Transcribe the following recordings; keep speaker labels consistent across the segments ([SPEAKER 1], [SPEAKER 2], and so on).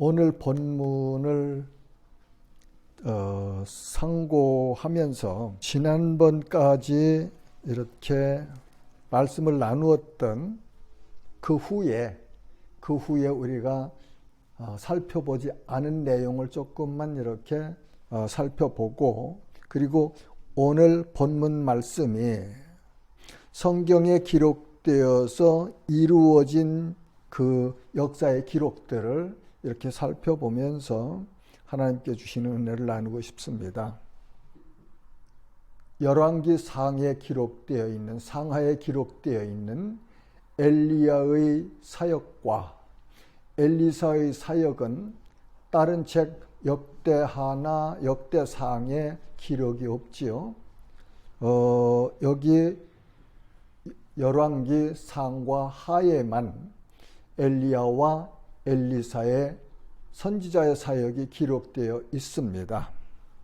[SPEAKER 1] 오늘 본문을 상고하면서 지난번까지 이렇게 말씀을 나누었던 그 후에 우리가 살펴보지 않은 내용을 조금만 이렇게 살펴보고, 그리고 오늘 본문 말씀이 성경에 기록되어서 이루어진 그 역사의 기록들을 이렇게 살펴보면서 하나님께 주시는 은혜를 나누고 싶습니다. 열왕기 상하에 기록되어 있는 엘리야의 사역과 엘리사의 사역은 다른 책 역대하나 역대상에 기록이 없지요. 여기 열왕기 상과 하에만 엘리야와 엘리사의 선지자의 사역이 기록되어 있습니다.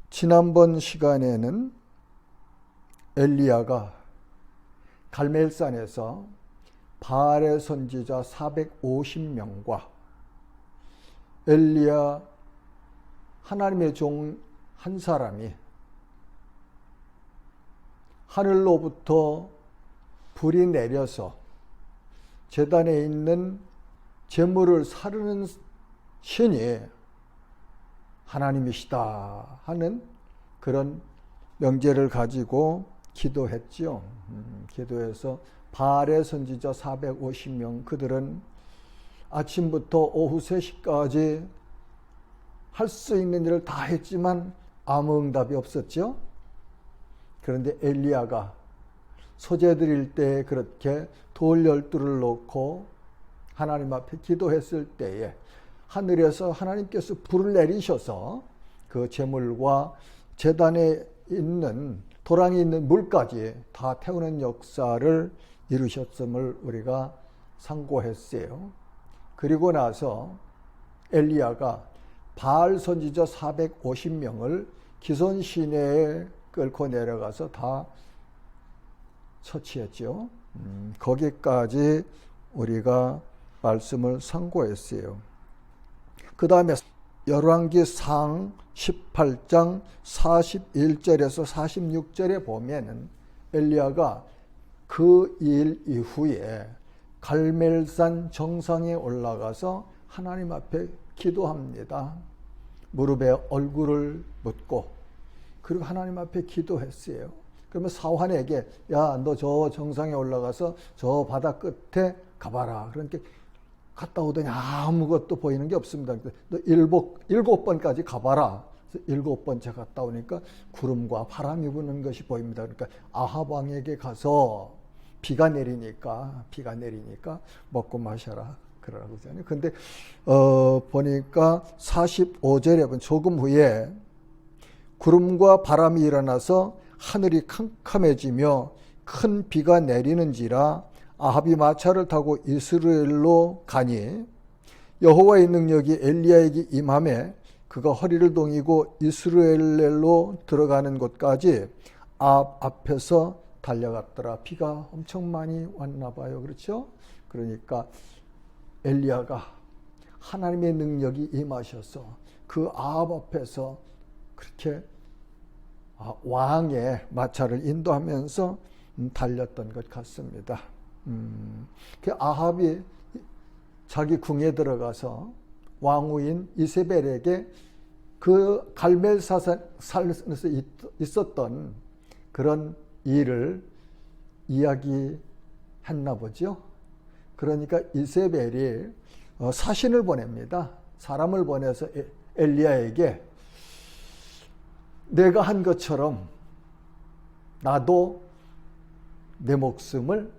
[SPEAKER 1] 지난번 시간에는 엘리야가 갈멜산에서 바알의 선지자 450명과 엘리야 하나님의 종 한 사람이 하늘로부터 불이 내려서 제단에 있는 제물을 사르는 신이 하나님이시다 하는 그런 명제를 가지고 기도했지요. 기도해서 바알의 선지자 450명, 그들은 아침부터 오후 3시까지 할 수 있는 일을 다 했지만 아무 응답이 없었죠. 그런데 엘리야가 소재 드릴 때 그렇게 돌 12를 놓고 하나님 앞에 기도했을 때에 하늘에서 하나님께서 불을 내리셔서 그 제물과 제단에 있는 도랑이 있는 물까지 다 태우는 역사를 이루셨음을 우리가 상고했어요. 그리고 나서 엘리야가 바알 선지자 450명을 기손 시내에 끌고 내려가서 다 처치했죠. 거기까지 우리가 말씀을 상고했어요. 그 다음에 열왕기 상 18장 41절에서 46절에 보면은 엘리야가 그 일 이후에 갈멜산 정상에 올라가서 하나님 앞에 기도합니다. 무릎에 얼굴을 묻고 그리고 하나님 앞에 기도했어요. 그러면 사환에게 야, 너 저 정상에 올라가서 저 바다 끝에 가봐라. 그러니까 갔다 오더니 아무것도 보이는 게 없습니다. 너 일곱 번까지 가봐라. 7번째 갔다 오니까 구름과 바람이 부는 것이 보입니다. 그러니까 아합 왕에게 가서 비가 내리니까 먹고 마셔라 그러라고 하잖아요. 근데 보니까 45절에 보면 조금 후에 구름과 바람이 일어나서 하늘이 캄캄해지며 큰 비가 내리는지라 아합이 마차를 타고 이스라엘로 가니 여호와의 능력이 엘리야에게 임하매 그가 허리를 동이고 이스라엘로 들어가는 곳까지 아합 앞에서 달려갔더라. 비가 엄청 많이 왔나 봐요. 그렇죠? 그러니까 엘리야가 하나님의 능력이 임하셔서 그 아합 앞에서 그렇게 왕의 마차를 인도하면서 달렸던 것 같습니다. 그 아합이 자기 궁에 들어가서 왕후인 이세벨에게 그 갈멜산에서 있었던 그런 일을 이야기했나 보죠. 그러니까 이세벨이 사신을 보냅니다. 사람을 보내서 엘리야에게 내가 한 것처럼 나도 내 목숨을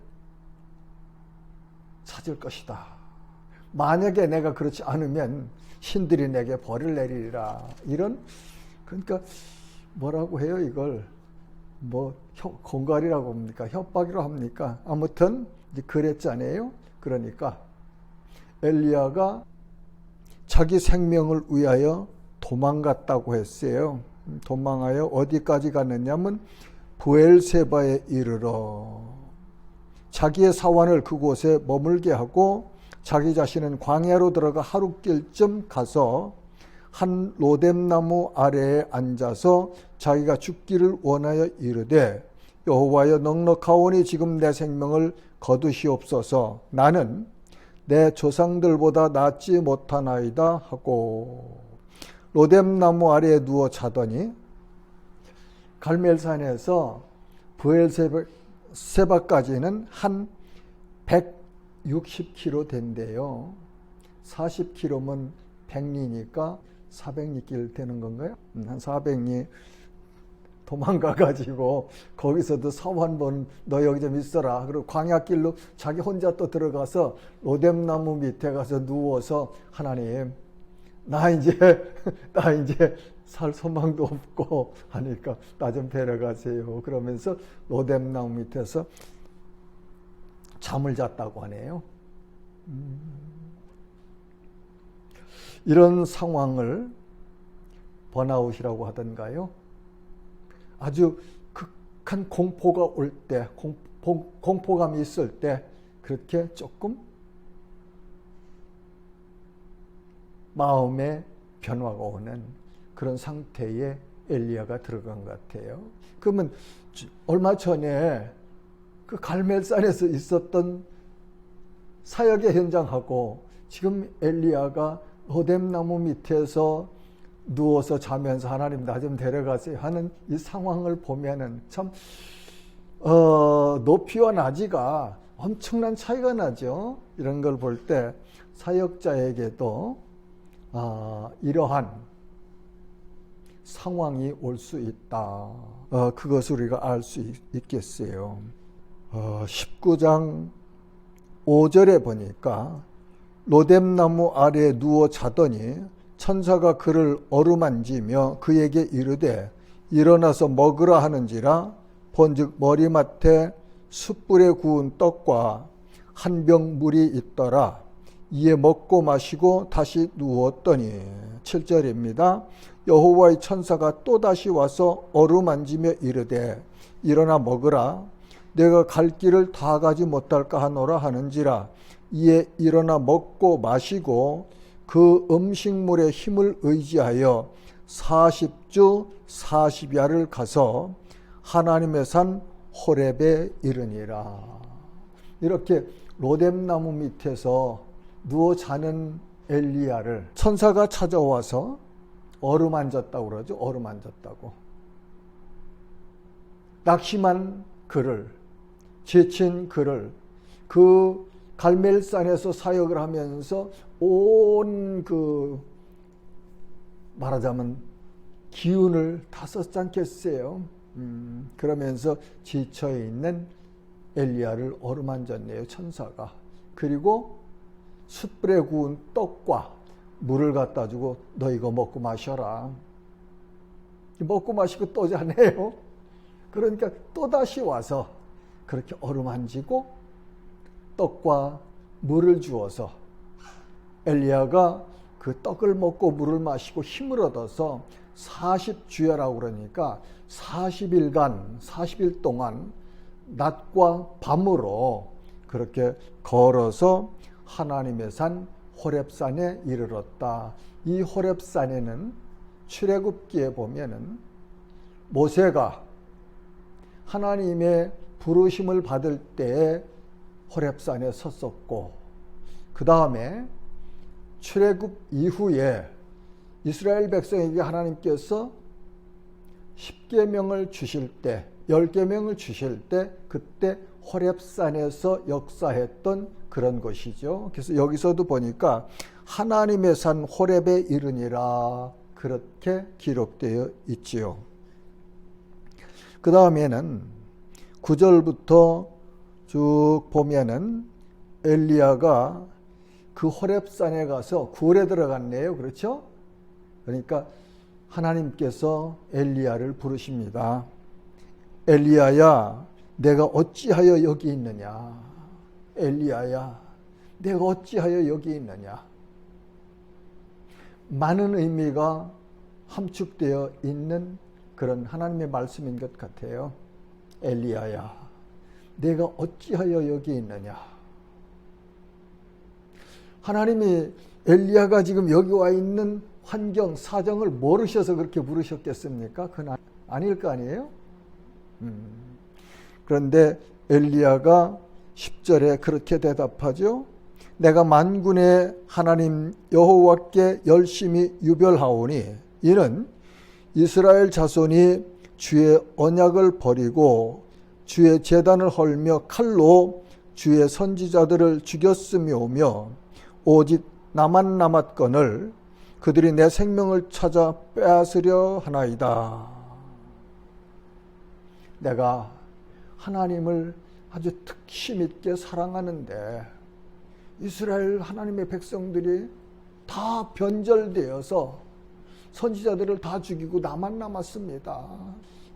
[SPEAKER 1] 찾을 것이다. 만약에 내가 그렇지 않으면 신들이 내게 벌을 내리리라. 이런, 그러니까 뭐라고 해요 이걸? 뭐 공갈이라고 합니까? 협박이라고 합니까? 아무튼 그랬잖아요. 그러니까 엘리야가 자기 생명을 위하여 도망갔다고 했어요. 도망하여 어디까지 갔느냐면 부엘세바에 이르러 자기의 사환을 그곳에 머물게 하고 자기 자신은 광야로 들어가 하룻길쯤 가서 한 로뎀나무 아래에 앉아서 자기가 죽기를 원하여 이르되 여호와여 넉넉하오니 지금 내 생명을 거두시옵소서. 나는 내 조상들보다 낫지 못하나이다 하고 로뎀나무 아래에 누워 자더니 갈멜산에서 브엘세바까지는 한 160km 된대요. 40km면 100리니까 400리 길 되는 건가요? 한 400리 도망가가지고 거기서도 섬 한 번 너 여기 좀 있어라. 그리고 광야길로 자기 혼자 또 들어가서 로뎀나무 밑에 가서 누워서 하나님 나 이제 살 소망도 없고 하니까 나 좀 데려가세요. 그러면서 로뎀나무 밑에서 잠을 잤다고 하네요. 이런 상황을 번아웃이라고 하던가요? 아주 극한 공포가 올 때, 공포감이 있을 때 그렇게 조금 마음의 변화가 오는 그런 상태에 엘리야가 들어간 것 같아요. 그러면 얼마 전에 그 갈멜산에서 있었던 사역의 현장하고 지금 엘리야가 로뎀나무 밑에서 누워서 자면서 하나님 나 좀 데려가세요 하는 이 상황을 보면은 참 높이와 낮이가 엄청난 차이가 나죠. 이런 걸 볼 때 사역자에게도 이러한 상황이 올 수 있다. 그것을 우리가 알 수 있겠어요. 19장 5절에 보니까 로뎀나무 아래에 누워 자더니 천사가 그를 어루만지며 그에게 이르되 일어나서 먹으라 하는지라 본즉 머리맡에 숯불에 구운 떡과 한 병 물이 있더라. 이에 먹고 마시고 다시 누웠더니 7절입니다. 여호와의 천사가 또다시 와서 어루만지며 이르되 일어나 먹으라. 내가 갈 길을 다 가지 못할까 하노라 하는지라. 이에 일어나 먹고 마시고 그 음식물의 힘을 의지하여 40주 40야를 가서 하나님의 산 호렙에 이르니라. 이렇게 로뎀나무 밑에서 누워 자는 엘리야를 천사가 찾아와서 어루만졌다고 그러죠. 어루만졌다고. 낙심한 그를, 지친 그를, 그 갈멜산에서 사역을 하면서 온 말하자면 기운을 다 썼지 않겠어요. 그러면서 지쳐있는 엘리야를 어루만졌네요. 천사가. 그리고 숯불에 구운 떡과 물을 갖다 주고 너 이거 먹고 마셔라. 먹고 마시고 또 자네요. 그러니까 또다시 와서 그렇게 어루만지고 떡과 물을 주어서 엘리야가 그 떡을 먹고 물을 마시고 힘을 얻어서 40주야라고 그러니까 40일간 40일 동안 낮과 밤으로 그렇게 걸어서 하나님의 산 호렙산에 이르렀다. 이 호렙산에는 출애굽기에 보면은 모세가 하나님의 부르심을 받을 때에 호렙산에 섰었고, 그 다음에 출애굽 이후에 이스라엘 백성에게 하나님께서 10계명을 주실 때, 10계명을 주실 때 그때 호렙산에서 역사했던 그런 것이죠. 그래서 여기서도 보니까 하나님의 산 호렙에 이르니라 그렇게 기록되어 있지요. 그 다음에는 9절부터 쭉 보면은 엘리야가 그 호렙산에 가서 굴에 들어갔네요. 그렇죠? 그러니까 하나님께서 엘리야를 부르십니다. 엘리야야, 내가 어찌하여 여기 있느냐? 엘리야야, 내가 어찌하여 여기 있느냐? 많은 의미가 함축되어 있는 그런 하나님의 말씀인 것 같아요. 엘리야야, 내가 어찌하여 여기 있느냐? 하나님이 엘리야가 지금 여기 와 있는 환경, 사정을 모르셔서 그렇게 부르셨겠습니까? 그건 아닐 거 아니에요? 그런데 엘리야가 10절에 그렇게 대답하죠. 내가 만군의 하나님 여호와께 열심히 유별하오니 이는 이스라엘 자손이 주의 언약을 버리고 주의 제단을 헐며 칼로 주의 선지자들을 죽였음이오며 오직 나만 남았거늘 그들이 내 생명을 찾아 빼앗으려 하나이다. 내가 하나님을 아주 특심 있게 사랑하는데 이스라엘 하나님의 백성들이 다 변절되어서 선지자들을 다 죽이고 나만 남았습니다.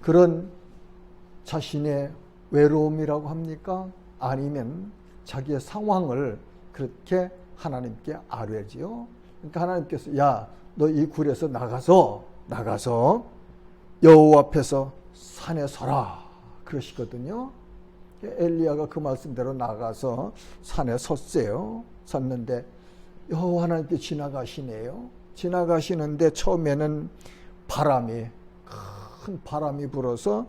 [SPEAKER 1] 그런 자신의 외로움이라고 합니까? 아니면 자기의 상황을 그렇게 하나님께 아뢰지요. 그러니까 하나님께서 야, 너 이 굴에서 나가서 여호와 앞에서 산에 서라 그러시거든요. 엘리야가 그 말씀대로 나가서 산에 섰어요. 섰는데 여호와 하나님께 지나가시네요. 지나가시는데 처음에는 큰 바람이 불어서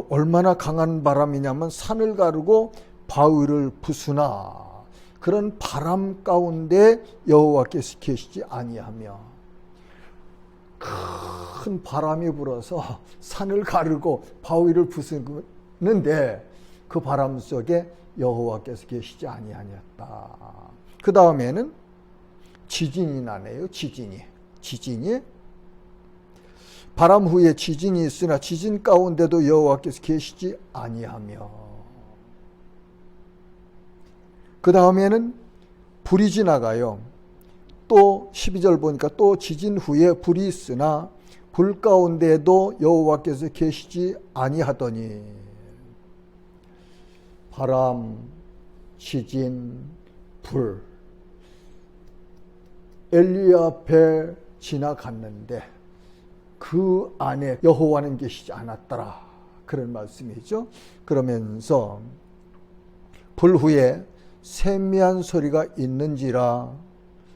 [SPEAKER 1] 얼마나 강한 바람이냐면 산을 가르고 바위를 부수나 그런 바람 가운데 여호와께서 계시지 아니하며 큰 바람이 불어서 산을 가르고 바위를 부수는데 그 바람 속에 여호와께서 계시지 아니하였다. 그 다음에는 지진이 나네요. 지진이 바람 후에 지진이 있으나 지진 가운데도 여호와께서 계시지 아니하며 그 다음에는 불이 지나가요. 또 12절 보니까 또 지진 후에 불이 있으나 불 가운데도 여호와께서 계시지 아니하더니 바람, 지진, 불 엘리야 앞에 지나갔는데 그 안에 여호와는 계시지 않았더라. 그런 말씀이죠. 그러면서 불 후에 세미한 소리가 있는지라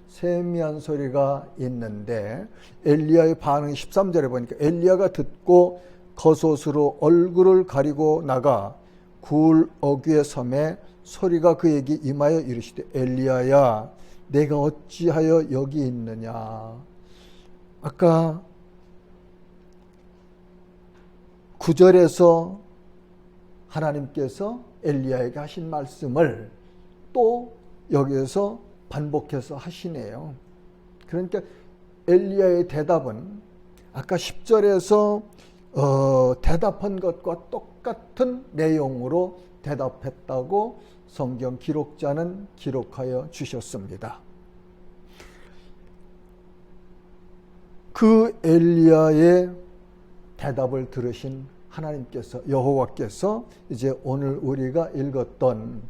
[SPEAKER 1] 세미한 소리가 있는데 엘리야의 반응이 13절에 보니까 엘리야가 듣고 겉옷으로 얼굴을 가리고 나가 굴 어귀에 섬에 소리가 그에게 임하여 이르시되 엘리야야 내가 어찌하여 여기 있느냐. 아까 9절에서 하나님께서 엘리야에게 하신 말씀을 또 여기에서 반복해서 하시네요. 그러니까 엘리야의 대답은 아까 10절에서 대답한 것과 똑같은 내용으로 대답했다고 성경 기록자는 기록하여 주셨습니다. 그 엘리야의 대답을 들으신 하나님께서 여호와께서 이제 오늘 우리가 읽었던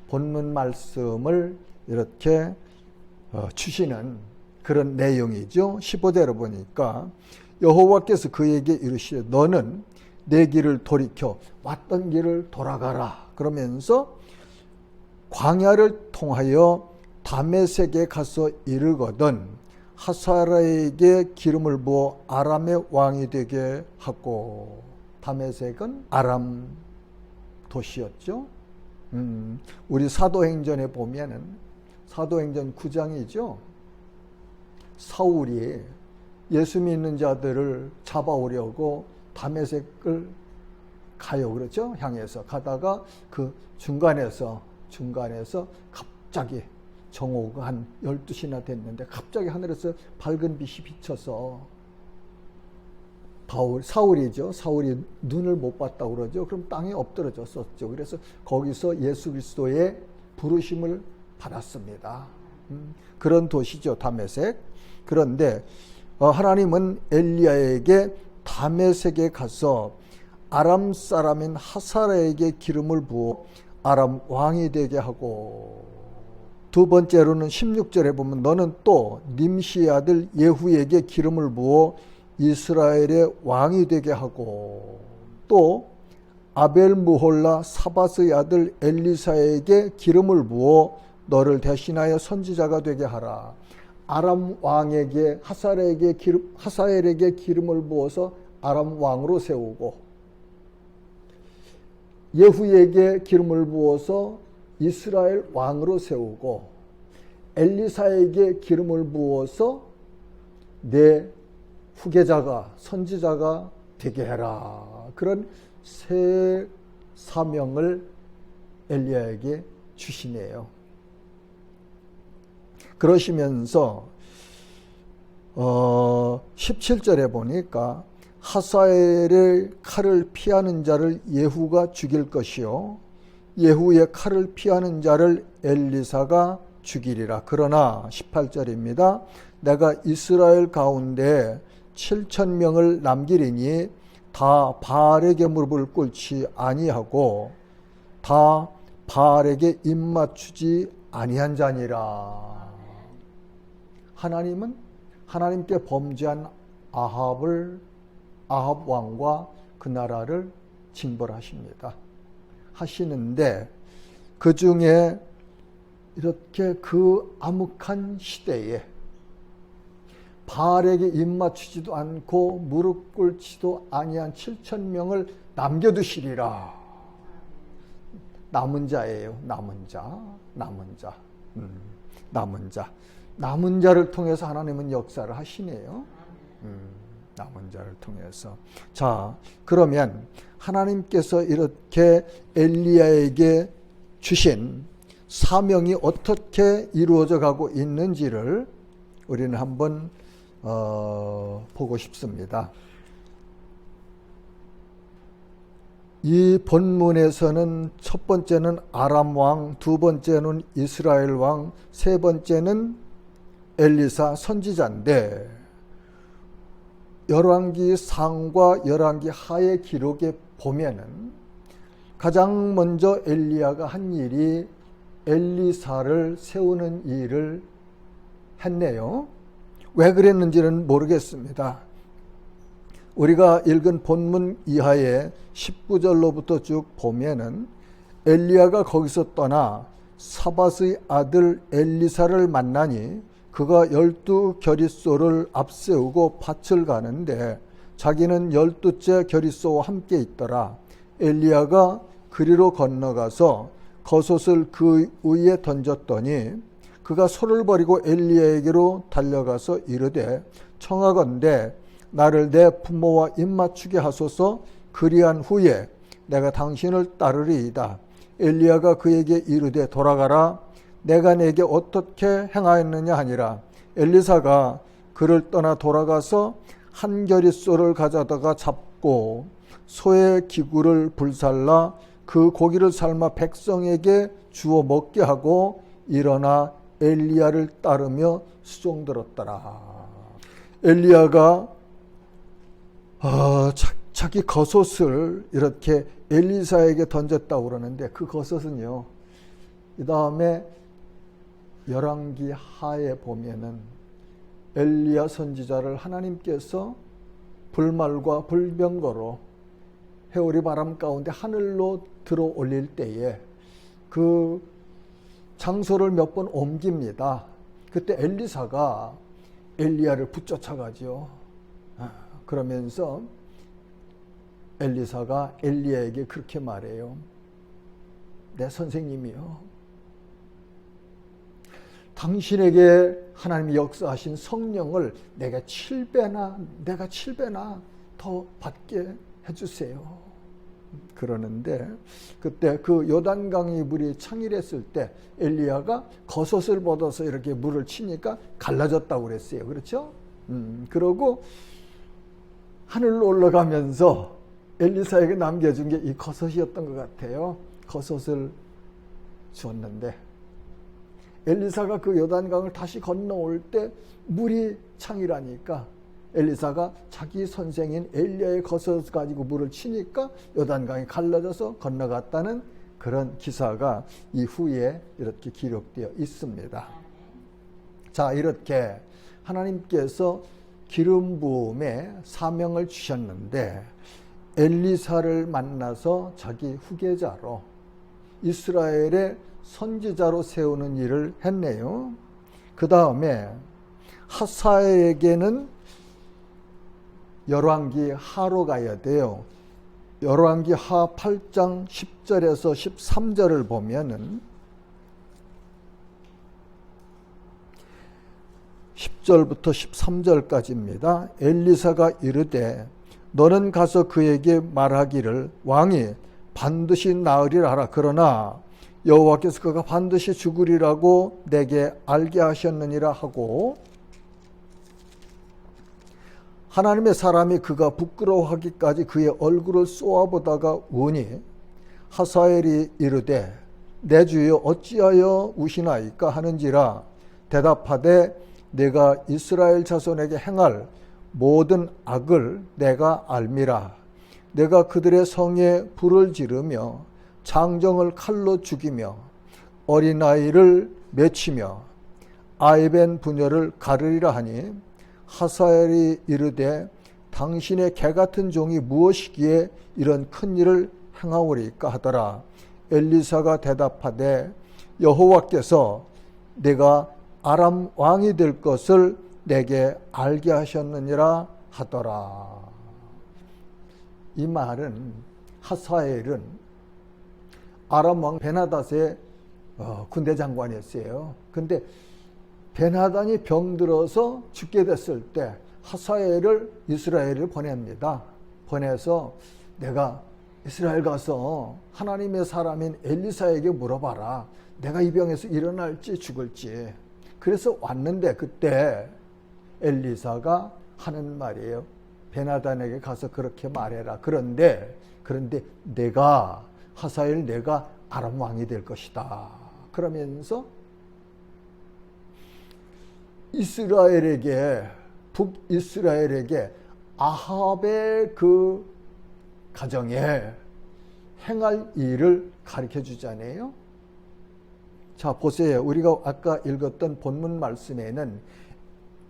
[SPEAKER 1] 본문 말씀을 이렇게 주시는 그런 내용이죠. 15절에 보니까 여호와께서 그에게 이르시되 너는 내 길을 돌이켜 왔던 길을 돌아가라. 그러면서 광야를 통하여 다메섹에 가서 이르거든 하사라에게 기름을 부어 아람의 왕이 되게 하고 다메섹은 아람 도시였죠. 우리 사도행전에 보면은 사도행전 9장이죠. 사울이 예수 믿는 자들을 잡아오려고 다메섹을 가요. 그렇죠? 향해서 가다가 그 중간에서 갑자기 정오가 한 12시나 됐는데 갑자기 하늘에서 밝은 빛이 비쳐서 사울이죠. 사울이 눈을 못 봤다고 그러죠. 그럼 땅에 엎드러졌었죠. 그래서 거기서 예수 그리스도의 부르심을 받았습니다. 그런 도시죠. 다메섹. 그런데 하나님은 엘리야에게 다메섹에 가서 아람 사람인 하사라에게 기름을 부어 아람 왕이 되게 하고 두 번째로는 16절에 보면 너는 또 님시의 아들 예후에게 기름을 부어 이스라엘의 왕이 되게 하고 또 아벨무홀라 사바스의 아들 엘리사에게 기름을 부어 너를 대신하여 선지자가 되게 하라. 아람 왕에게 하사엘에게 기름을 부어서 아람 왕으로 세우고, 예후에게 기름을 부어서 이스라엘 왕으로 세우고, 엘리사에게 기름을 부어서 내 후계자가 선지자가 되게 해라. 그런 새 사명을 엘리야에게 주시네요. 그러시면서 17절에 보니까 하사엘의 칼을 피하는 자를 예후가 죽일 것이요 예후의 칼을 피하는 자를 엘리사가 죽이리라. 그러나 18절입니다. 내가 이스라엘 가운데 7,000명을 남기리니 다 바알에게 무릎을 꿇지 아니하고 다 바알에게 입맞추지 아니한 자니라. 하나님은 하나님께 범죄한 아합 왕과 그 나라를 징벌하십니다. 하시는데 그 중에 이렇게 그 암흑한 시대에 바알에게 입맞추지도 않고 무릎 꿇지도 아니한 7,000명을 남겨두시리라. 남은 자예요. 남은 자를 통해서 하나님은 역사를 하시네요. 남은 자를 통해서. 자, 그러면 하나님께서 이렇게 엘리야에게 주신 사명이 어떻게 이루어져 가고 있는지를 우리는 한번 보고 싶습니다. 이 본문에서는 첫 번째는 아람 왕, 두 번째는 이스라엘 왕, 세 번째는 엘리사 선지자인데 열왕기 상과 열왕기 하의 기록에 보면은 가장 먼저 엘리야가 한 일이 엘리사를 세우는 일을 했네요. 왜 그랬는지는 모르겠습니다. 우리가 읽은 본문 이하에 19절로부터 쭉 보면은 엘리야가 거기서 떠나 사밧의 아들 엘리사를 만나니 그가 12겨릿소를 앞세우고 밭을 가는데 자기는 12째 겨릿소와 함께 있더라. 엘리야가 그리로 건너가서 겉옷을 그 위에 던졌더니 그가 소를 버리고 엘리야에게로 달려가서 이르되 청하건대 나를 내 부모와 입맞추게 하소서. 그리한 후에 내가 당신을 따르리이다. 엘리야가 그에게 이르되 돌아가라. 내가 내게 어떻게 행하였느냐 하니라. 엘리사가 그를 떠나 돌아가서 한 겨릿소를 가져다가 잡고 소의 기구를 불살라 그 고기를 삶아 백성에게 주어 먹게 하고 일어나 엘리야를 따르며 수종들었더라. 엘리야가 자기 겉옷을 이렇게 엘리사에게 던졌다고 그러는데 그 겉옷은요, 이 다음에 열왕기 하에 보면은 엘리야 선지자를 하나님께서 불말과 불병거로 해오리 바람 가운데 하늘로 들어 올릴 때에 그 장소를 몇 번 옮깁니다. 그때 엘리사가 엘리야를 붙쫓아가죠. 그러면서 엘리사가 엘리야에게 그렇게 말해요. 내 선생님이요, 당신에게 하나님이 역사하신 성령을 내가 7배나 더 받게 해주세요. 그러는데 그때 그 요단강이 물이 창일했을 때 엘리야가 겉옷을 벗어서 이렇게 물을 치니까 갈라졌다고 그랬어요. 그렇죠? 그러고 하늘로 올라가면서 엘리사에게 남겨준 게 이 겉옷이었던 것 같아요. 겉옷을 주었는데 엘리사가 그 요단강을 다시 건너올 때 물이 창이라니까 엘리사가 자기 선생인 엘리야의 겉옷을 가지고 물을 치니까 요단강이 갈라져서 건너갔다는 그런 기사가 이후에 이렇게 기록되어 있습니다. 자, 이렇게 하나님께서 기름 부음의 사명을 주셨는데 엘리사를 만나서 자기 후계자로 이스라엘의 선지자로 세우는 일을 했네요. 그 다음에 하사엘에게는 열왕기 하로 가야 돼요. 열왕기 하 8장 10절에서 13절을 보면은 10절부터 13절까지입니다. 엘리사가 이르되 너는 가서 그에게 말하기를 왕이 반드시 나으리라 하라. 그러나 여호와께서 그가 반드시 죽으리라고 내게 알게 하셨느니라 하고, 하나님의 사람이 그가 부끄러워하기까지 그의 얼굴을 쏘아보다가 우니 하사엘이 이르되 내 주여 어찌하여 우시나이까 하는지라 대답하되 내가 이스라엘 자손에게 행할 모든 악을 내가 알미라. 내가 그들의 성에 불을 지르며 장정을 칼로 죽이며 어린아이를 맺히며 아이벤 부녀를 가르리라 하니 하사엘이 이르되 당신의 개같은 종이 무엇이기에 이런 큰 일을 행하오리까 하더라. 엘리사가 대답하되 여호와께서 내가 아람 왕이 될 것을 내게 알게 하셨느니라 하더라. 이 말은 하사엘은 아람 왕 베나닷의 군대 장관이었어요. 근데 베나단이 병들어서 죽게 됐을 때 하사엘을 이스라엘을 보냅니다. 보내서 내가 이스라엘 가서 하나님의 사람인 엘리사에게 물어봐라. 내가 이 병에서 일어날지 죽을지. 그래서 왔는데 그때 엘리사가 하는 말이에요. 베나단에게 가서 그렇게 말해라. 그런데 내가 하사엘 내가 아람 왕이 될 것이다. 그러면서 이스라엘에게 북이스라엘에게 아합의 그 가정에 행할 일을 가르쳐 주잖아요. 자, 보세요. 우리가 아까 읽었던 본문 말씀에는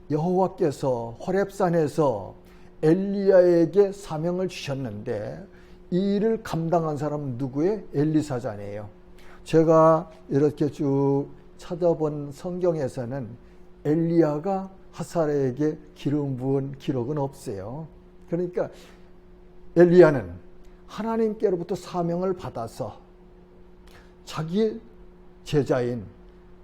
[SPEAKER 1] 여호와께서 호렙산에서 엘리야에게 사명을 주셨는데 이 일을 감당한 사람은 누구예요? 엘리사잖아요. 제가 이렇게 쭉 찾아본 성경에서는 엘리야가 하사엘에게 기름 부은 기록은 없어요. 그러니까 엘리야는 하나님께로부터 사명을 받아서 자기 제자인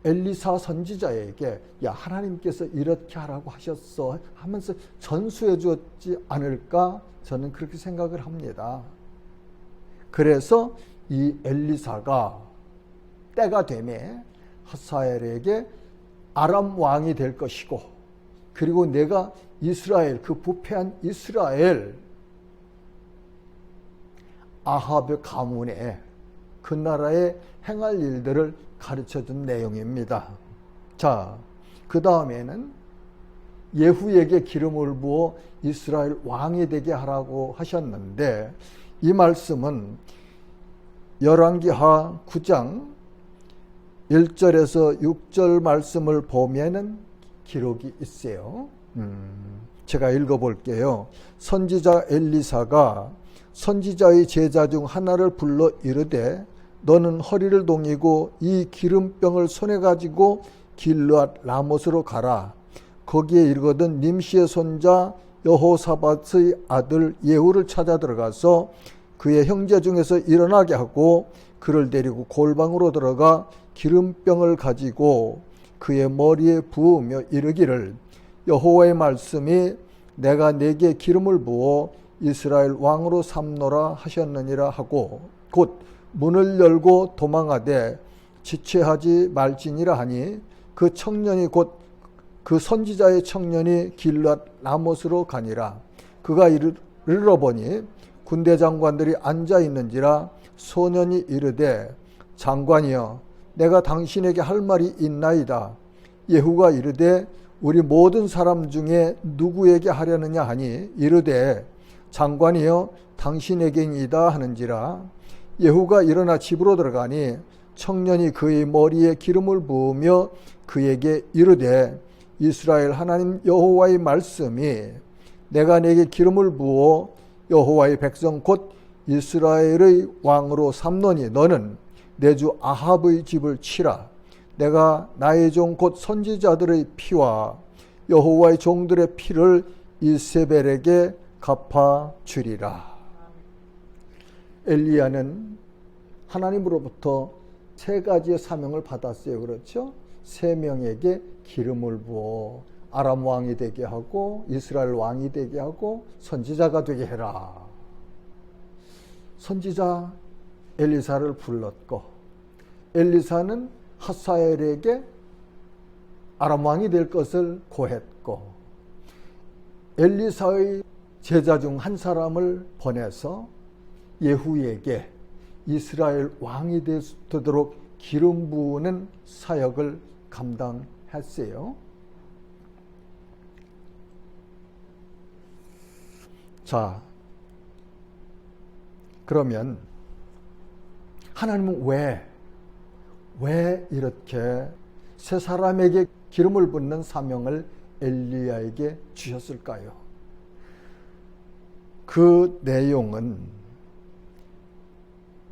[SPEAKER 1] 엘리사 선지자에게 야 하나님께서 이렇게 하라고 하셨어 하면서 전수해 주었지 않을까 저는 그렇게 생각을 합니다. 그래서 이 엘리사가 때가 되매 하사엘에게 아람 왕이 될 것이고 그리고 내가 이스라엘 그 부패한 이스라엘 아합의 가문에 그 나라에 행할 일들을 가르쳐준 내용입니다. 자, 그 다음에는 예후에게 기름을 부어 이스라엘 왕이 되게 하라고 하셨는데 이 말씀은 열왕기하 9장 1절에서 6절 말씀을 보면은 기록이 있어요. 제가 읽어볼게요. 선지자 엘리사가 선지자의 제자 중 하나를 불러 이르되 너는 허리를 동이고 이 기름병을 손에 가지고 길르앗 라못으로 가라. 거기에 이르거든 님시의 손자 여호사밧의 아들 예후를 찾아 들어가서 그의 형제 중에서 일어나게 하고 그를 데리고 골방으로 들어가 기름병을 가지고 그의 머리에 부으며 이르기를 여호와의 말씀이 내가 내게 기름을 부어 이스라엘 왕으로 삼노라 하셨느니라 하고 곧 문을 열고 도망하되 지체하지 말지니라 하니 그 청년이 곧 그 선지자의 청년이 길앗 라못으로 가니라. 그가 이르러보니 군대 장관들이 앉아 있는지라 소년이 이르되 장관이여 내가 당신에게 할 말이 있나이다. 예후가 이르되 우리 모든 사람 중에 누구에게 하려느냐 하니 이르되 장관이여 당신에게이다 하는지라. 예후가 일어나 집으로 들어가니 청년이 그의 머리에 기름을 부으며 그에게 이르되 이스라엘 하나님 여호와의 말씀이 내가 내게 기름을 부어 여호와의 백성 곧 이스라엘의 왕으로 삼노니 너는 내 주 아합의 집을 치라. 내가 나의 종 곧 선지자들의 피와 여호와의 종들의 피를 이세벨에게 갚아 주리라. 엘리야는 하나님으로부터 세 가지의 사명을 받았어요. 그렇죠? 세 명에게 기름을 부어 아람 왕이 되게 하고 이스라엘 왕이 되게 하고 선지자가 되게 해라. 선지자 엘리사를 불렀고, 엘리사는 하사엘에게 아람 왕이 될 것을 고했고, 엘리사의 제자 중 한 사람을 보내서 예후에게 이스라엘 왕이 되도록 기름 부으는 사역을 감당했어요. 자, 그러면 하나님은 왜 이렇게 세 사람에게 기름을 붓는 사명을 엘리야에게 주셨을까요? 그 내용은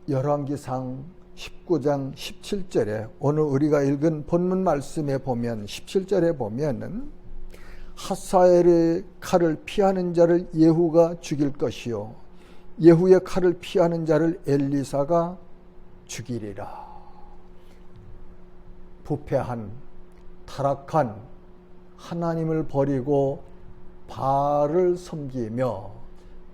[SPEAKER 1] 열왕기상 19장 17절에 오늘 우리가 읽은 본문 말씀에 보면 17절에 보면은 하사엘의 칼을 피하는 자를 예후가 죽일 것이요 예후의 칼을 피하는 자를 엘리사가 죽이리라. 부패한 타락한 하나님을 버리고 바알을 섬기며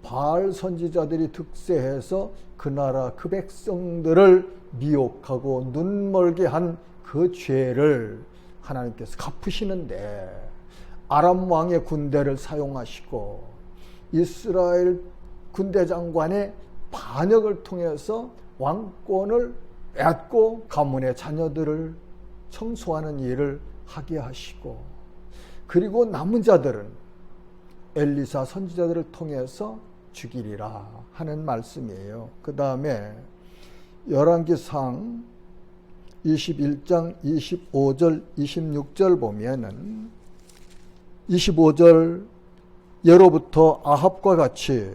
[SPEAKER 1] 바알 선지자들이 득세해서 그 나라 그 백성들을 미혹하고 눈멀게 한 그 죄를 하나님께서 갚으시는데 아람 왕의 군대를 사용하시고 이스라엘 군대 장관의 반역을 통해서 왕권을 빼앗고 가문의 자녀들을 청소하는 일을 하게 하시고, 그리고 남은 자들은 엘리사 선지자들을 통해서 죽이리라 하는 말씀이에요. 그 다음에 열왕기상 21장 25절 26절 보면은 25절 예로부터 아합과 같이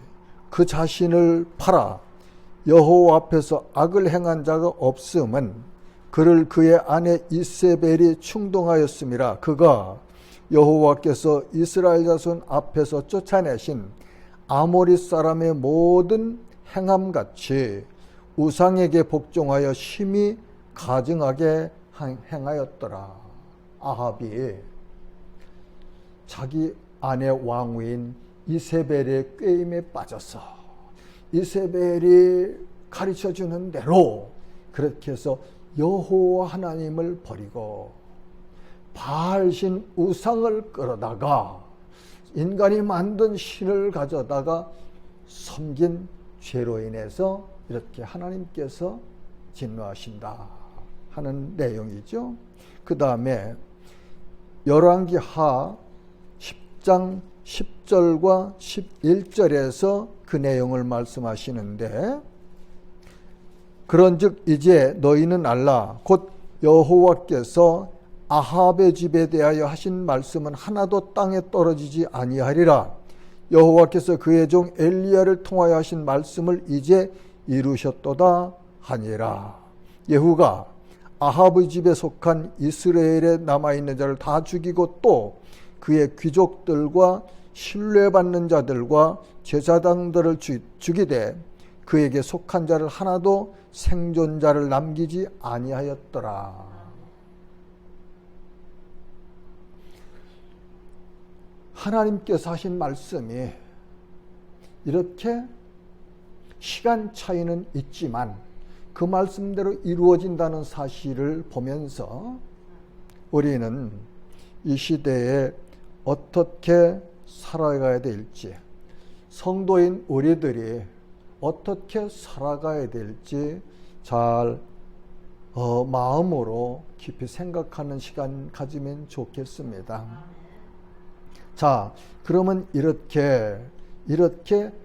[SPEAKER 1] 그 자신을 팔아 여호와 앞에서 악을 행한 자가 없음은 그를 그의 아내 이세벨이 충동하였음이라. 그가 여호와께서 이스라엘 자손 앞에서 쫓아내신 아모리 사람의 모든 행함같이 우상에게 복종하여 심히 가증하게 행하였더라. 아합이 자기 아내 왕후인 이세벨의 꾀임에 빠져서 이세벨이 가르쳐주는 대로 그렇게 해서 여호와 하나님을 버리고 바알신 우상을 끌어다가 인간이 만든 신을 가져다가 섬긴 죄로 인해서 이렇게 하나님께서 진노하신다 하는 내용이죠. 그 다음에 열왕기하 10장 10절과 11절에서 그 내용을 말씀하시는데, 그런즉 이제 너희는 알라. 곧 여호와께서 아합의 집에 대하여 하신 말씀은 하나도 땅에 떨어지지 아니하리라. 여호와께서 그의 종 엘리야를 통하여 하신 말씀을 이제 이루셨도다 하니라. 예후가 아합의 집에 속한 이스라엘에 남아있는 자를 다 죽이고 또 그의 귀족들과 신뢰받는 자들과 제사장들을 죽이되 그에게 속한 자를 하나도 생존자를 남기지 아니하였더라. 하나님께서 하신 말씀이 이렇게 시간 차이는 있지만 그 말씀대로 이루어진다는 사실을 보면서 우리는 이 시대에 어떻게 살아가야 될지, 성도인 우리들이 어떻게 살아가야 될지 잘 마음으로 깊이 생각하는 시간 가지면 좋겠습니다. 자, 그러면 이렇게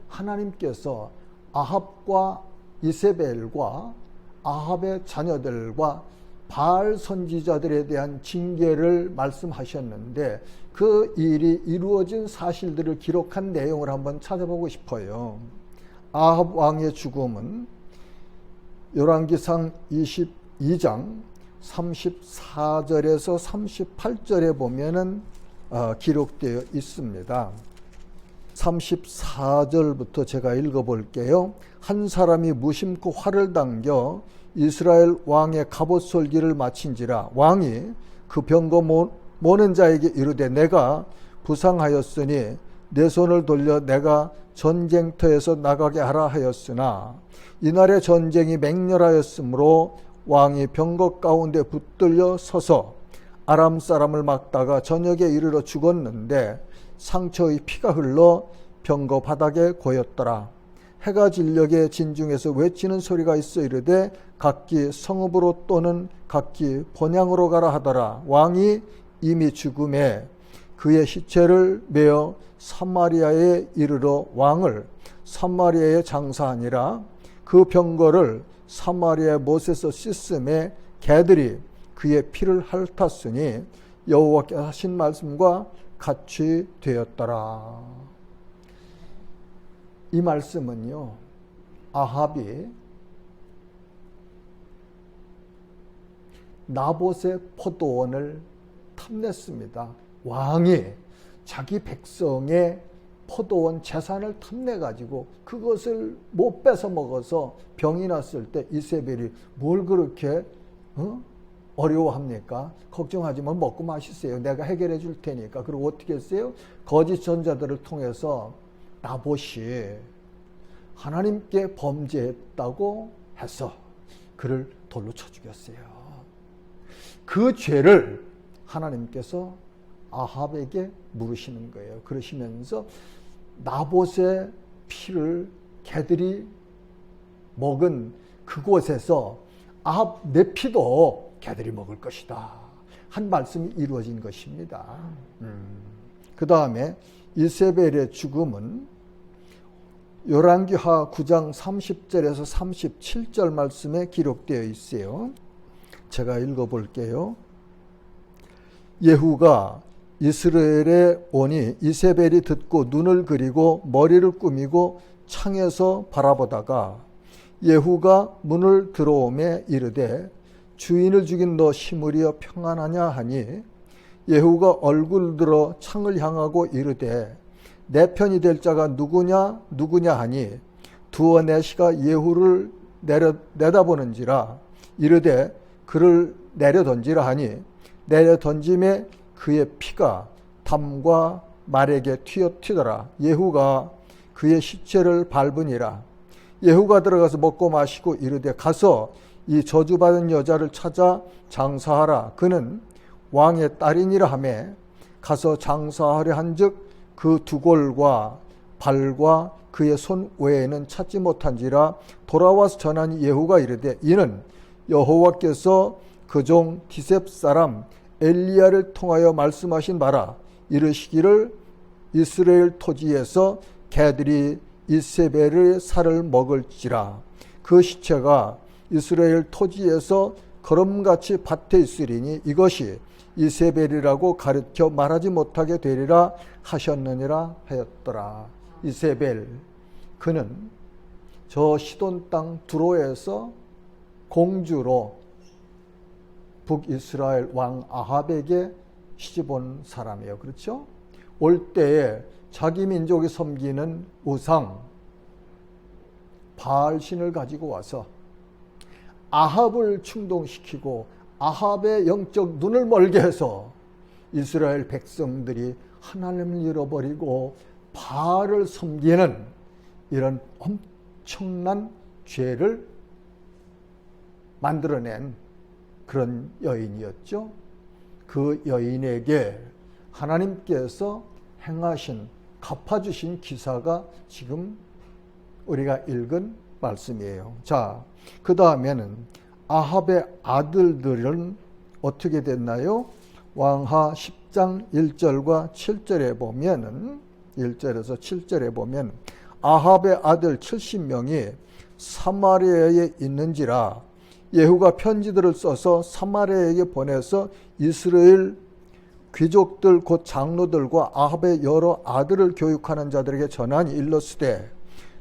[SPEAKER 1] 하나님께서 아합과 이세벨과 아합의 자녀들과 바알 선지자들에 대한 징계를 말씀하셨는데 그 일이 이루어진 사실들을 기록한 내용을 한번 찾아보고 싶어요. 아합 왕의 죽음은 열왕기상 22장 34절에서 38절에 보면은 기록되어 있습니다. 34절부터 제가 읽어볼게요. 한 사람이 무심코 활을 당겨 이스라엘 왕의 갑옷 솔기를 마친지라. 왕이 그 병거 모는 자에게 이르되 내가 부상하였으니 내 손을 돌려 내가 전쟁터에서 나가게 하라 하였으나 이날의 전쟁이 맹렬하였으므로 왕이 병거 가운데 붙들려 서서 아람 사람을 막다가 저녁에 이르러 죽었는데 상처의 피가 흘러 병거 바닥에 고였더라. 해가 진녘에 진중에서 외치는 소리가 있어 이르되 각기 성읍으로 또는 각기 본향으로 가라 하더라. 왕이 이미 죽음에 그의 시체를 메어 사마리아에 이르러 왕을 사마리아에 장사하니라. 그 병거를 사마리아 못에서 씻음에 개들이 그의 피를 핥았으니 여호와께서 하신 말씀과 같이 되었더라. 이 말씀은요, 아합이 나봇의 포도원을 탐냈습니다. 왕이 자기 백성의 포도원 재산을 탐내가지고 그것을 못 뺏어 먹어서 병이 났을 때 이세벨이 뭘 그렇게 어려워합니까? 걱정하지 마, 먹고 마시세요. 내가 해결해 줄 테니까. 그리고 어떻게 했어요? 거짓 선자들을 통해서 나봇이 하나님께 범죄했다고 해서 그를 돌로 쳐 죽였어요. 그 죄를 하나님께서 아합에게 물으시는 거예요. 그러시면서 나봇의 피를 개들이 먹은 그곳에서 아합 내 피도 개들이 먹을 것이다 한 말씀이 이루어진 것입니다. 그 다음에 이세벨의 죽음은 열왕기하 9장 30절에서 37절 말씀에 기록되어 있어요. 제가 읽어볼게요. 예후가 이스라엘에 오니 이세벨이 듣고 눈을 그리고 머리를 꾸미고 창에서 바라보다가 예후가 문을 들어오매 이르되 주인을 죽인 너 시므리여 평안하냐 하니 예후가 얼굴 들어 창을 향하고 이르되 내 편이 될 자가 누구냐 하니 두어 내시가 예후를 내다보는지라 이르되 그를 내려 던지라 하니 내려 던짐에 그의 피가 담과 말에게 튀더라. 예후가 그의 시체를 밟으니라. 예후가 들어가서 먹고 마시고 이르되 가서 이 저주받은 여자를 찾아 장사하라. 그는 왕의 딸이니라 하매 가서 장사하려 한즉 그 두골과 발과 그의 손 외에는 찾지 못한지라. 돌아와서 전하니 예후가 이르되 이는 여호와께서 그종 디셉 사람 엘리야를 통하여 말씀하신 바라. 이르시기를 이스라엘 토지에서 개들이 이세벨의 살을 먹을지라. 그 시체가 이스라엘 토지에서 거름같이 밭에 있으리니 이것이 이세벨이라고 가르쳐 말하지 못하게 되리라 하셨느니라 하였더라. 이세벨, 그는 저 시돈 땅 두로에서 공주로 북이스라엘 왕 아합에게 시집온 사람이에요. 그렇죠? 올 때에 자기 민족이 섬기는 우상 바알신을 가지고 와서 아합을 충동시키고 아합의 영적 눈을 멀게 해서 이스라엘 백성들이 하나님을 잃어버리고 바알을 섬기는 이런 엄청난 죄를 만들어낸 그런 여인이었죠. 그 여인에게 하나님께서 행하신, 갚아주신 기사가 지금 우리가 읽은 말씀이에요. 자, 그 다음에는 아합의 아들들은 어떻게 됐나요? 왕하 10장 1절과 7절에 보면은 1절에서 7절에 보면 아합의 아들 70명이 사마리아에 있는지라 예후가 편지들을 써서 사마리아에게 보내서 이스라엘 귀족들 곧 장로들과 아합의 여러 아들을 교육하는 자들에게 전하니 일렀으되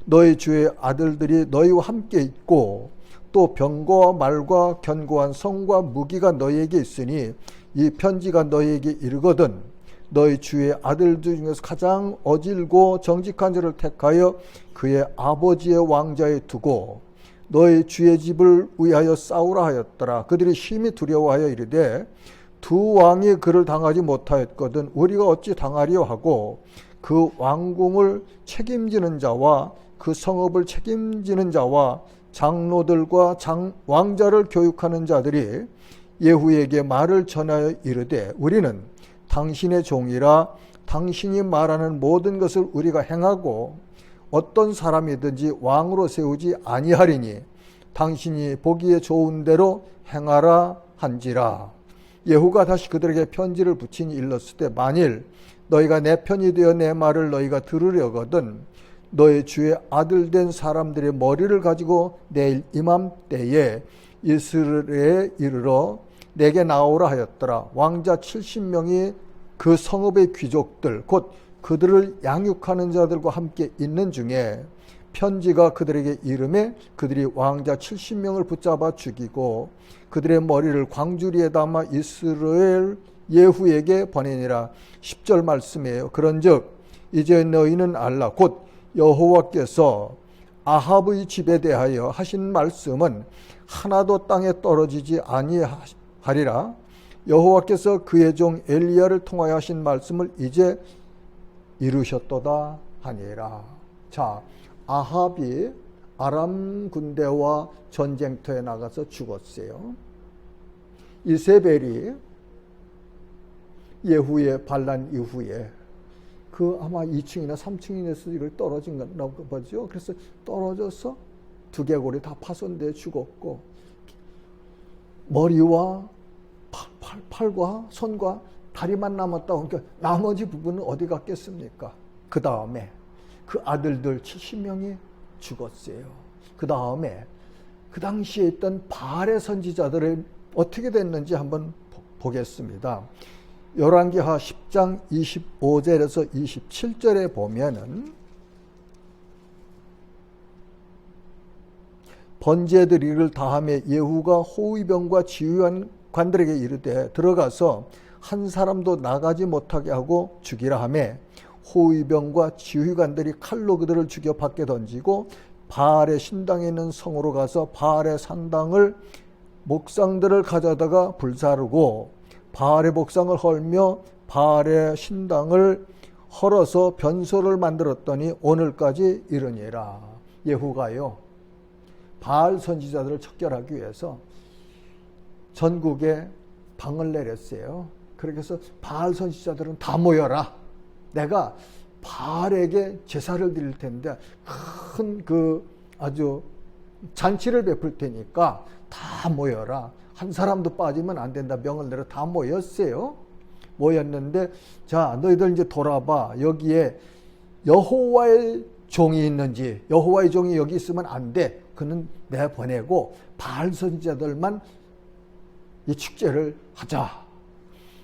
[SPEAKER 1] 너희 주의 아들들이 너희와 함께 있고 또 병거와 말과 견고한 성과 무기가 너희에게 있으니 이 편지가 너희에게 이르거든 너희 주의 아들들 중에서 가장 어질고 정직한 자를 택하여 그의 아버지의 왕자에 두고 너희 주의 집을 위하여 싸우라 하였더라. 그들이 심히 두려워하여 이르되 두 왕이 그를 당하지 못하였거든 우리가 어찌 당하리요 하고 그 왕궁을 책임지는 자와 그 성읍을 책임지는 자와 장로들과 왕자를 교육하는 자들이 예후에게 말을 전하여 이르되 우리는 당신의 종이라 당신이 말하는 모든 것을 우리가 행하고 어떤 사람이든지 왕으로 세우지 아니하리니 당신이 보기에 좋은 대로 행하라 한지라. 예후가 다시 그들에게 편지를 붙이니 일렀을 때 만일 너희가 내 편이 되어 내 말을 너희가 들으려거든 너희 주의 아들 된 사람들의 머리를 가지고 내일 이맘때에 이스라엘에 이르러 내게 나오라 하였더라. 왕자 70명이 그 성읍의 귀족들 곧 그들을 양육하는 자들과 함께 있는 중에 편지가 그들에게 이름에 그들이 왕자 70명을 붙잡아 죽이고 그들의 머리를 광주리에 담아 이스라엘 예후에게 보내니라. 10절 말씀이에요. 그런즉 이제 너희는 알라 곧 여호와께서 아합의 집에 대하여 하신 말씀은 하나도 땅에 떨어지지 아니하리라. 여호와께서 그의 종 엘리야를 통하여 하신 말씀을 이제 이루셨도다 하니라. 자, 아합이 아람 군대와 전쟁터에 나가서 죽었어요. 이세벨이 예후의 반란 이후에 그 아마 2층이나 3층에서 이걸 떨어진 거라고 보죠. 그래서 떨어져서 두개골이 다 파손돼 죽었고 머리와 팔과 손과 다리만 남았다고 하니까 나머지 부분은 어디 갔겠습니까? 그 다음에 그 아들들 70명이 죽었어요. 그 다음에 그 당시에 있던 바알의 선지자들이 어떻게 됐는지 한번 보겠습니다. 열왕기하 10장 25절에서 27절에 보면은 번제드리기를 다함에 예후가 호위병과 지휘관들에게 이르되 들어가서 한 사람도 나가지 못하게 하고 죽이라 하매 호위병과 지휘관들이 칼로 그들을 죽여 밖에 던지고 바알의 신당에 있는 성으로 가서 바알의 산당을 목상들을 가져다가 불사르고 바알의 목상을 헐며 바알의 신당을 헐어서 변소를 만들었더니 오늘까지 이르니라. 예후가요 바알 선지자들을 척결하기 위해서 전국에 방을 내렸어요. 그렇게 해서 바알 선지자들은 다 모여라. 내가 바알에게 제사를 드릴 텐데 큰 그 아주 잔치를 베풀 테니까 다 모여라. 한 사람도 빠지면 안 된다. 명을 내려 다 모였어요. 모였는데 자 너희들 이제 돌아봐. 여기에 여호와의 종이 있는지 여호와의 종이 여기 있으면 안 돼. 그는 내보내고 바알 선지자들만 이 축제를 하자.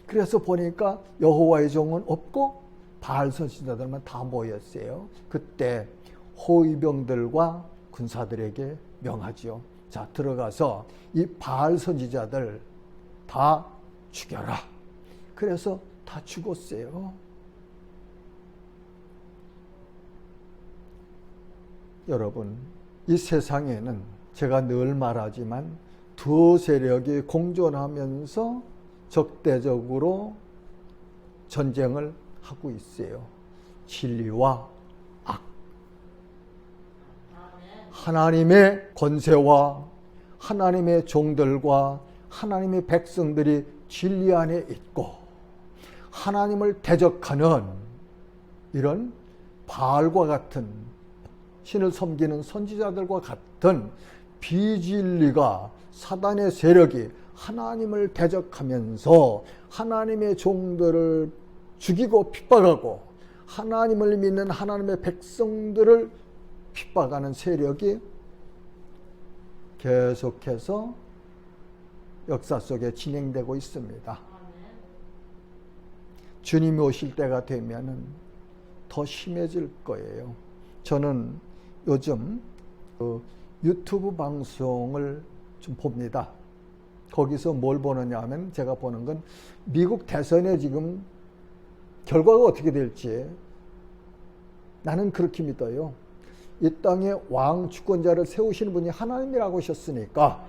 [SPEAKER 1] 그래서 보니까 여호와의 종은 없고 바알 선지자들만 다 모였어요. 그때 호위병들과 군사들에게 명하지요. 자 들어가서 이 바알 선지자들 다 죽여라. 그래서 다 죽었어요. 여러분 이 세상에는 제가 늘 말하지만 두 세력이 공존하면서 적대적으로 전쟁을 하고 있어요. 진리와 악. 하나님의 권세와 하나님의 종들과 하나님의 백성들이 진리 안에 있고 하나님을 대적하는 이런 바알과 같은 신을 섬기는 선지자들과 같은 비진리가 사단의 세력이 하나님을 대적하면서 하나님의 종들을 죽이고 핍박하고 하나님을 믿는 하나님의 백성들을 핍박하는 세력이 계속해서 역사 속에 진행되고 있습니다. 주님이 오실 때가 되면은 더 심해질 거예요. 저는 요즘 유튜브 방송을 좀 봅니다. 거기서 뭘 보느냐 하면 제가 보는 건 미국 대선에 지금 결과가 어떻게 될지 나는 그렇게 믿어요. 이 땅에 왕 주권자를 세우시는 분이 하나님이라고 하셨으니까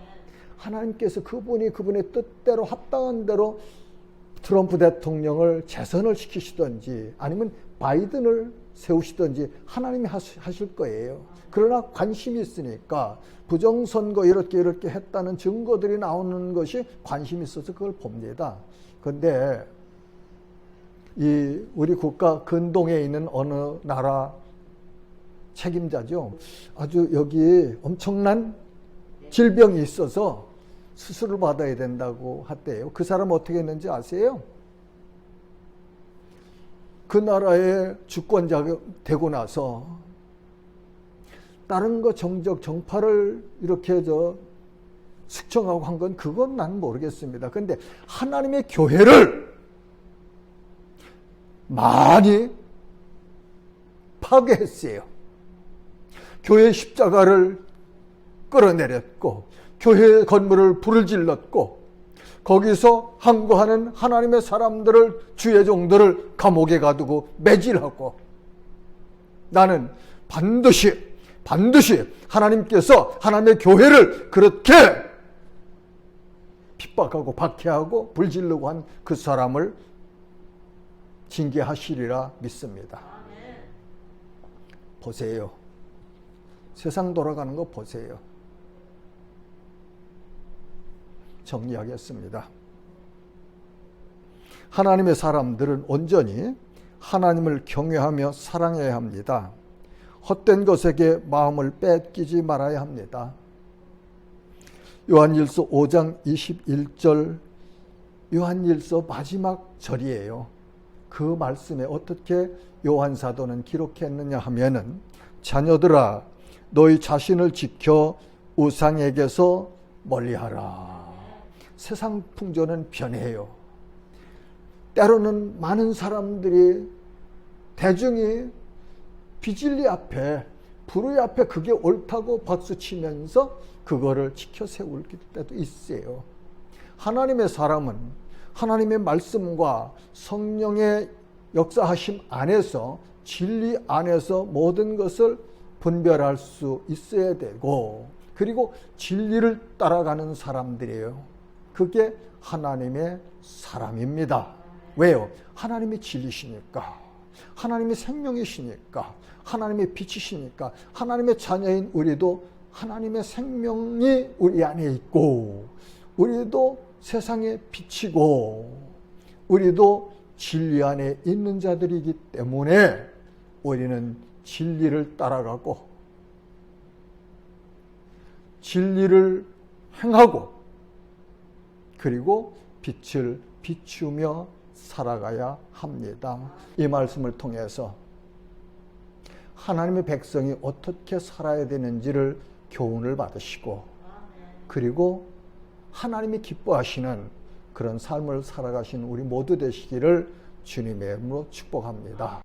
[SPEAKER 1] 하나님께서 그분이 그분의 뜻대로 합당한 대로 트럼프 대통령을 재선을 시키시든지 아니면 바이든을 세우시든지 하나님이 하실 거예요. 그러나 관심이 있으니까 부정선거 이렇게 했다는 증거들이 나오는 것이 관심이 있어서 그걸 봅니다. 그런데 이 우리 국가 근동에 있는 어느 나라 책임자죠. 아주 여기 엄청난 질병이 있어서 수술을 받아야 된다고 했대요. 그 사람 어떻게 했는지 아세요? 그 나라의 주권자가 되고 나서 다른 거 정파를 이렇게 숙청하고 한 건 그건 난 모르겠습니다. 그런데 하나님의 교회를 많이 파괴했어요. 교회 십자가를 끌어내렸고 교회 건물을 불을 질렀고 거기서 항거하는 하나님의 사람들을 주의 종들을 감옥에 가두고 매질하고 나는 반드시 하나님께서 하나님의 교회를 그렇게 핍박하고 박해하고 불질르고 한 그 사람을 징계하시리라 믿습니다. 보세요. 세상 돌아가는 거 보세요. 정리하겠습니다. 하나님의 사람들은 온전히 하나님을 경외하며 사랑해야 합니다. 헛된 것에게 마음을 뺏기지 말아야 합니다. 요한일서 5장 21절 요한일서 마지막 절이에요. 그 말씀에 어떻게 요한 사도는 기록했느냐 하면은 자녀들아 너희 자신을 지켜 우상에게서 멀리하라. 세상 풍조는 변해요. 때로는 많은 사람들이 대중이 비진리 앞에 불의 앞에 그게 옳다고 박수치면서 그거를 지켜 세울 때도 있어요. 하나님의 사람은 하나님의 말씀과 성령의 역사하심 안에서 진리 안에서 모든 것을 분별할 수 있어야 되고 그리고 진리를 따라가는 사람들이에요. 그게 하나님의 사람입니다. 왜요? 하나님이 진리시니까, 하나님이 생명이시니까, 하나님의 빛이시니까, 하나님의 자녀인 우리도 하나님의 생명이 우리 안에 있고 우리도 세상의 빛이고 우리도 진리 안에 있는 자들이기 때문에 우리는 진리를 따라가고 진리를 행하고 그리고 빛을 비추며 살아가야 합니다. 이 말씀을 통해서 하나님의 백성이 어떻게 살아야 되는지를 교훈을 받으시고 그리고 하나님이 기뻐하시는 그런 삶을 살아가신 우리 모두 되시기를 주님의 이름으로 축복합니다.